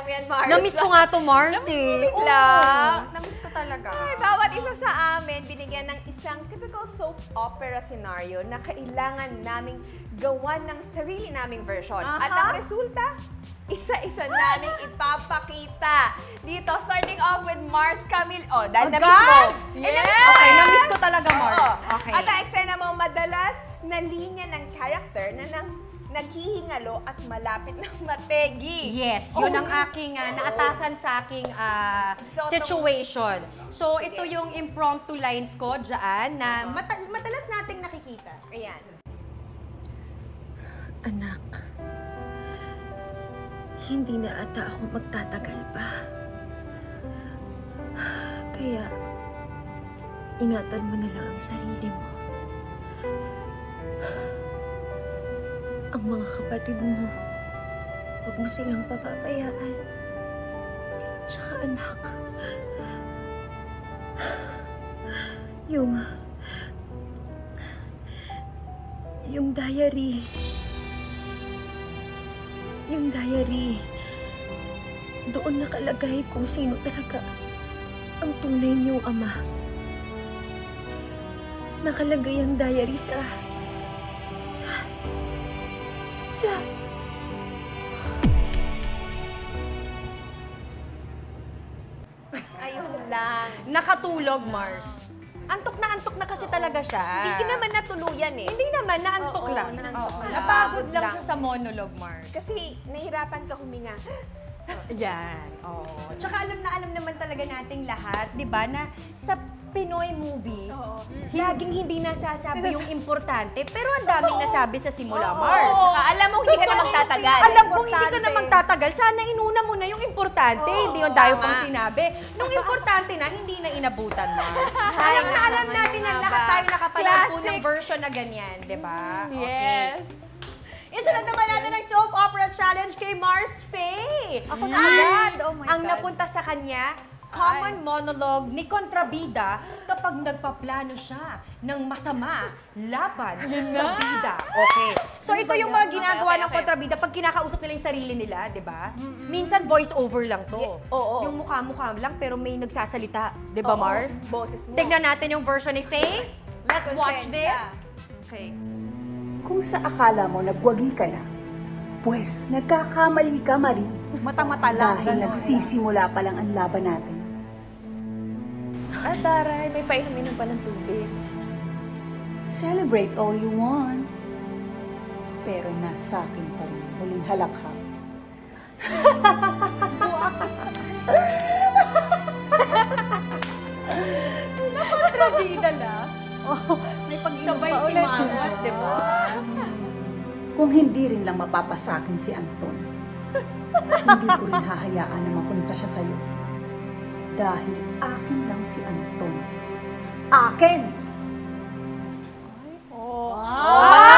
yan, Mars. Namiss ko nga to, Mars, eh. Namiss ko talaga. Ay, bawat isa sa amin, binigyan ng isang typical soap opera scenario na kailangan naming gawan ng sarili naming version. At ang resulta, isa-isa naming ipapakita. Dito, starting off with Mars Camille. Oh, dahil namiss mo. Yes! Okay, namiss ko talaga, Mars. Okay. At ang eksena mo, madalas na linya ng character na naghihingalo at malapit ng mategi. Yes, yun ang aking naatasan sa aking situation. So, ito yung impromptu lines ko dyan na madalas nating nakikita. Ayan. Anak, hindi na ata ako magtatagal pa. Kaya, ingatan mo na lang ang sarili mo. Ang mga kapatid mo, huwag mo silang papabayaan. Tsaka anak, yung diary, doon nakalagay kung sino talaga ang tunay niyong ama. Nakalagay ang diary sa... Ayun lang. Nakatulog, Mars. Antok na kasi talaga siya. Hindi naman natuluyan eh. Hindi naman, naantok Oo, lang. naantok lang. Napagod lang Lang. siya sa monologue, Mars. Kasi nahirapan ka huminga. Yan. Oo. Tsaka alam naman talaga nating lahat, di ba, na sa Pinoy movies, laging hindi nasasabi yung importante, pero ang daming nasabi sa simula, Mars. Saka alam mo, hindi ka na magtatagal. Alam kong hindi ka na magtatagal, sana inuna mo na yung importante, hindi yung dahil pang sinabi. Nung importante na, hindi na inabutan, Mars. Alam natin na lahat tayo nakapanood po ng version na ganyan, di ba? Yes. Isunod naman natin ang soap opera challenge kay Mars Faye. Ako na agad. Oh my ang God. napunta sa kanya, common monologue ni kontrabida kapag nagpaplano siya ng masama laban sa bida. Okay. So ito yung mga ginagawa ng kontrabida pag kinakausap nila yung sarili nila, di ba? Minsan voice over lang to. Oo. Yung mukha-mukha lang pero may nagsasalita, di ba, Mars? Boses mo. Tignan natin yung version ni Faye. Let's watch this. Okay. Kung sa akala mo nagwagi ka na, pues nagkakamali ka, Marie. Mata-mata lang. Dahil nagsisimula pa lang ang laban natin. Taray, may painumin pa ng tubig. Celebrate all you want. Pero nasa akin pa rin ang huling halakhak. Kontrabida lang. May pag-inom sabay si Mangot, di ba? Kung hindi rin lang mapapasakin si Anton, hindi ko rin hahayaan na mapunta siya sa'yo. Dahil akin lang si Anton. Akin! Wow!